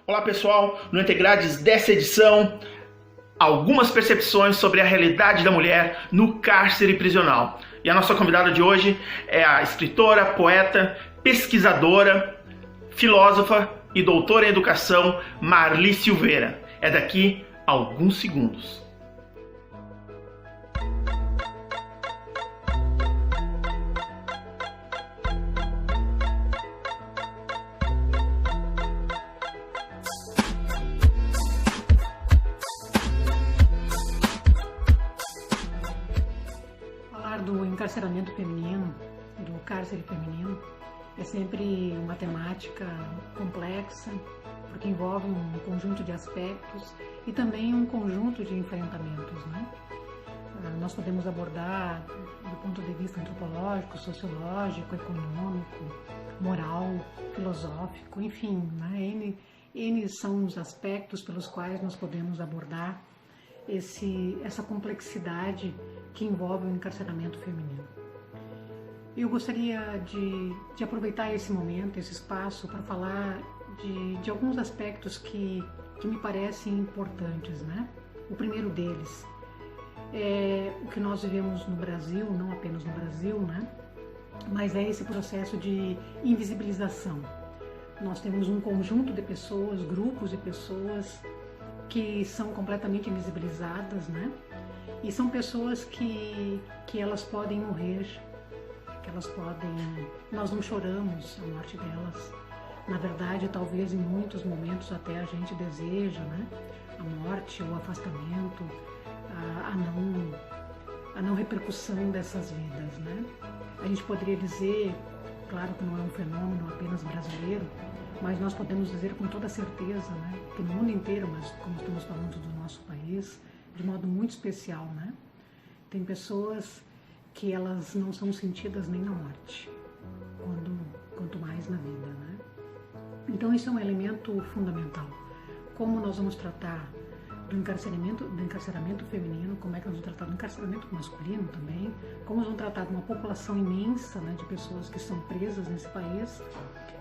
Olá pessoal, no Integrades dessa edição, algumas percepções sobre a realidade da mulher no cárcere prisional. E a nossa convidada de hoje é a escritora, poeta, pesquisadora, filósofa e doutora em educação Marli Silveira. É daqui a alguns segundos. Do encarceramento feminino, do cárcere feminino, é sempre uma temática complexa, porque envolve um conjunto de aspectos e também um conjunto de enfrentamentos, né? Nós podemos abordar do ponto de vista antropológico, sociológico, econômico, moral, filosófico, enfim, né? N são os aspectos pelos quais nós podemos abordar essa complexidade que envolve o encarceramento feminino. Eu gostaria de aproveitar esse momento, esse espaço, para falar de alguns aspectos que me parecem importantes, né? O primeiro deles é o que nós vivemos no Brasil, não apenas no Brasil, né? Mas é esse processo de invisibilização. Nós temos um conjunto de pessoas, grupos de pessoas que são completamente invisibilizadas, né? E são pessoas que elas podem morrer, que elas podem... Nós não choramos a morte delas. Na verdade, talvez em muitos momentos até a gente deseja, né? A morte, o afastamento, a não repercussão dessas vidas, né? A gente poderia dizer, claro que não é um fenômeno apenas brasileiro, mas nós podemos dizer com toda certeza, né, que no mundo inteiro, mas como estamos falando do nosso país, de modo muito especial, né, tem pessoas que elas não são sentidas nem na morte, quanto mais na vida, né. Então isso é um elemento fundamental. Como nós vamos tratar do encarceramento feminino, como é que nós vamos tratar do encarceramento masculino também, como nós vamos tratar de uma população imensa, né, de pessoas que são presas nesse país,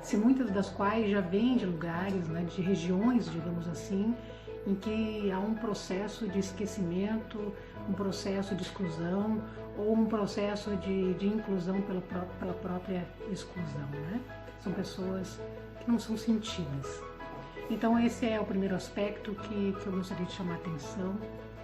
se muitas das quais já vêm de lugares, né, de regiões, digamos assim, em que há um processo de esquecimento, um processo de exclusão ou um processo de inclusão pela própria exclusão, né? São pessoas que não são sentidas. Então esse é o primeiro aspecto que eu gostaria de chamar a atenção,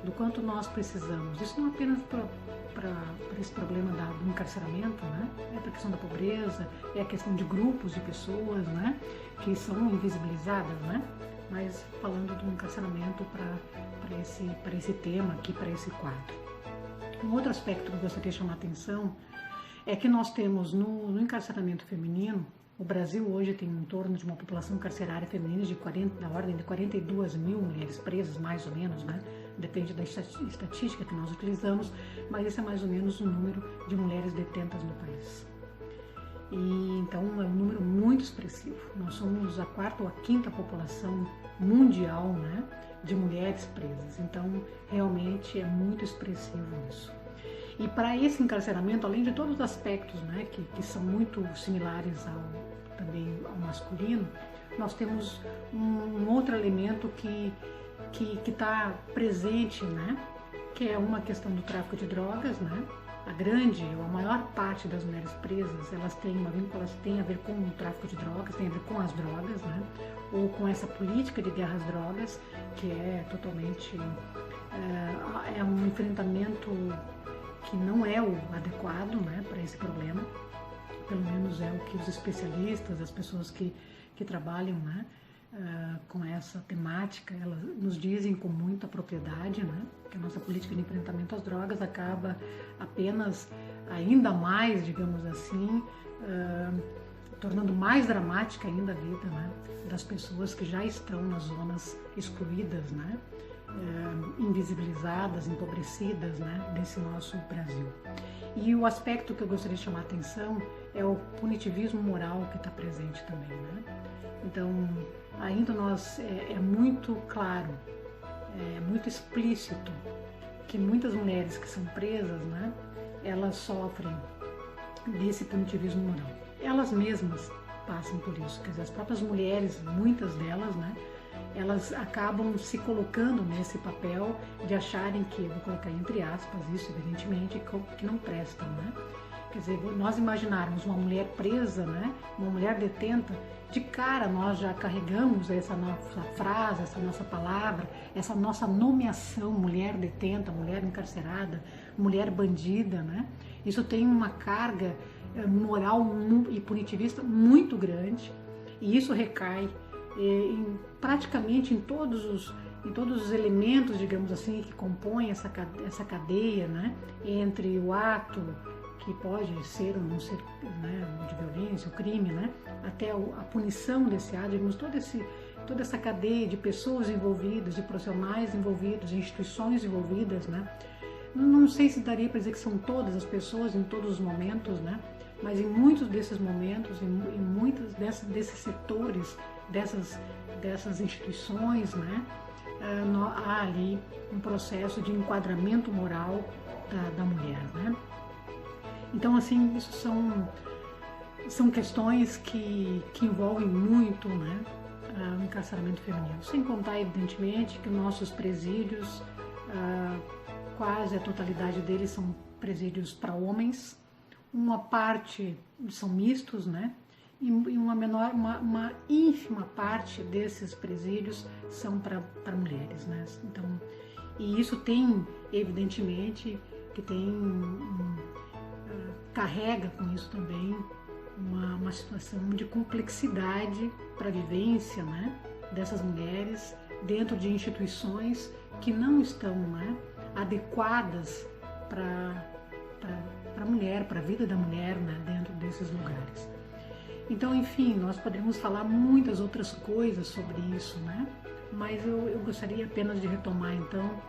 do quanto nós precisamos. Isso não apenas para esse problema do encarceramento, né? É para a questão da pobreza, é a questão de grupos de pessoas, né? Que são invisibilizadas, né? Mas falando do encarceramento para esse tema aqui, para esse quadro. Um outro aspecto que eu gostaria de chamar a atenção é que nós temos no encarceramento feminino, o Brasil hoje tem em torno de uma população carcerária feminina da ordem de 42 mil mulheres presas, mais ou menos, né? Depende da estatística que nós utilizamos, mas esse é mais ou menos o número de mulheres detentas no país. E então é um número muito expressivo. Nós somos a quarta ou a quinta população mundial, né, de mulheres presas. Então realmente é muito expressivo isso. E para esse encarceramento, além de todos os aspectos, né, que são muito similares também ao masculino, nós temos um outro elemento que está presente, né, que é uma questão do tráfico de drogas, né? A grande ou a maior parte das mulheres presas, elas têm uma vinculação, tem a ver com o tráfico de drogas, tem a ver com as drogas, né? Ou com essa política de guerra às drogas, que é totalmente é um enfrentamento que não é o adequado, né, para esse problema. Pelo menos é o que os especialistas, as pessoas que trabalham, né, com essa temática, elas nos dizem com muita propriedade, né, que a nossa política de enfrentamento às drogas acaba apenas ainda mais, digamos assim, tornando mais dramática ainda a vida, né, das pessoas que já estão nas zonas excluídas, né, invisibilizadas, empobrecidas, né, desse nosso Brasil. E o aspecto que eu gostaria de chamar a atenção é o punitivismo moral que está presente também, né? Então, ainda é muito claro, é muito explícito que muitas mulheres que são presas, né, elas sofrem desse punitivismo moral. Elas mesmas passam por isso, quer dizer, as próprias mulheres, muitas delas, né, elas acabam se colocando nesse papel de acharem que, eu vou colocar entre aspas isso, evidentemente, que não prestam, né? Quer dizer, nós imaginarmos uma mulher presa, né? Uma mulher detenta, de cara nós já carregamos essa nossa frase, essa nossa palavra, essa nossa nomeação, mulher detenta, mulher encarcerada, mulher bandida, né? Isso tem uma carga moral e punitivista muito grande, e isso recai praticamente em todos os elementos, digamos assim, que compõem essa cadeia, né? Entre o ato, que pode ser ou não ser, né, de violência, o crime, né? Até a punição desse ato, digamos, toda essa cadeia de pessoas envolvidas, de profissionais envolvidos, de instituições envolvidas, né? Não sei se daria para dizer que são todas as pessoas em todos os momentos, né? Mas em muitos desses momentos, em muitos desses setores, dessas instituições, né? Há ali um processo de enquadramento moral da mulher, né? Então, assim, isso são questões que envolvem muito, né, o encarceramento feminino. Sem contar, evidentemente, que nossos presídios, quase a totalidade deles são presídios para homens, uma parte são mistos, né, e uma ínfima parte desses presídios são para mulheres, né. Então, e isso tem, evidentemente, que carrega com isso também uma situação de complexidade para a vivência, né, dessas mulheres dentro de instituições que não estão, né, adequadas para a mulher, para a vida da mulher, né, dentro desses lugares. Então, enfim, nós poderíamos falar muitas outras coisas sobre isso, né, mas eu gostaria apenas de retomar, então,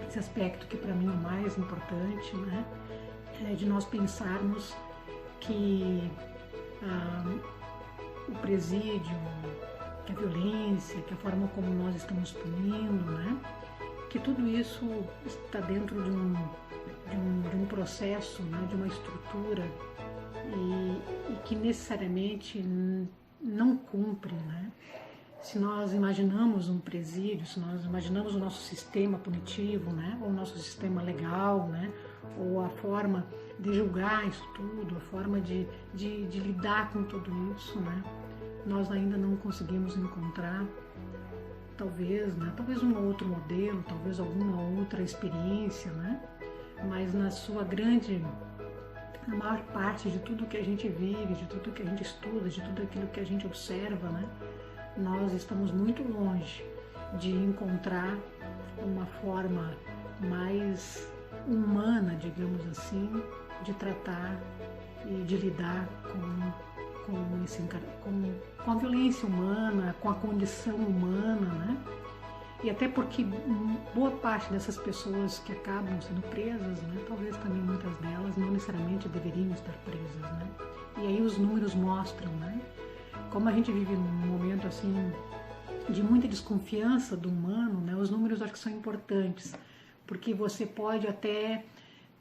esse aspecto que para mim é o mais importante, né, de nós pensarmos que o presídio, que a violência, que a forma como nós estamos punindo, né, que tudo isso está dentro de um processo, né, de uma estrutura e que necessariamente não cumpre, né. Se nós imaginamos um presídio, se nós imaginamos o nosso sistema punitivo, né, ou o nosso sistema legal, né, ou a forma de julgar isso tudo, a forma de lidar com tudo isso, né, nós ainda não conseguimos encontrar, talvez um outro modelo, talvez alguma outra experiência, né, mas na maior parte de tudo que a gente vive, de tudo que a gente estuda, de tudo aquilo que a gente observa, né, nós estamos muito longe de encontrar uma forma mais humana, digamos assim, de tratar e de lidar com a violência humana, com a condição humana, né? E até porque boa parte dessas pessoas que acabam sendo presas, né, talvez também muitas delas não necessariamente deveriam estar presas, né? E aí os números mostram, né? Como a gente vive num momento assim de muita desconfiança do humano, né? Os números acho que são importantes, porque você pode até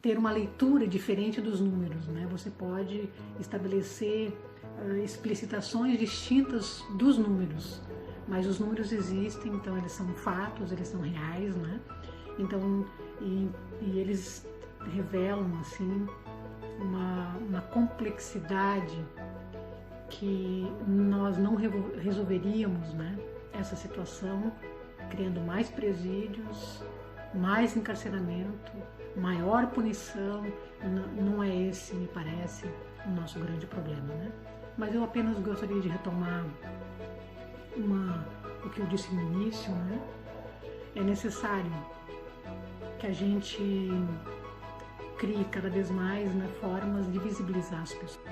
ter uma leitura diferente dos números, né? Você pode estabelecer explicitações distintas dos números, mas os números existem, então eles são fatos, eles são reais, né? Então, e eles revelam assim uma complexidade que nós não resolveríamos, né, essa situação criando mais presídios, mais encarceramento, maior punição. Não é esse, me parece, o nosso grande problema, né? Mas eu apenas gostaria de retomar o que eu disse no início, né? É necessário que a gente crie cada vez mais, né, formas de visibilizar as pessoas.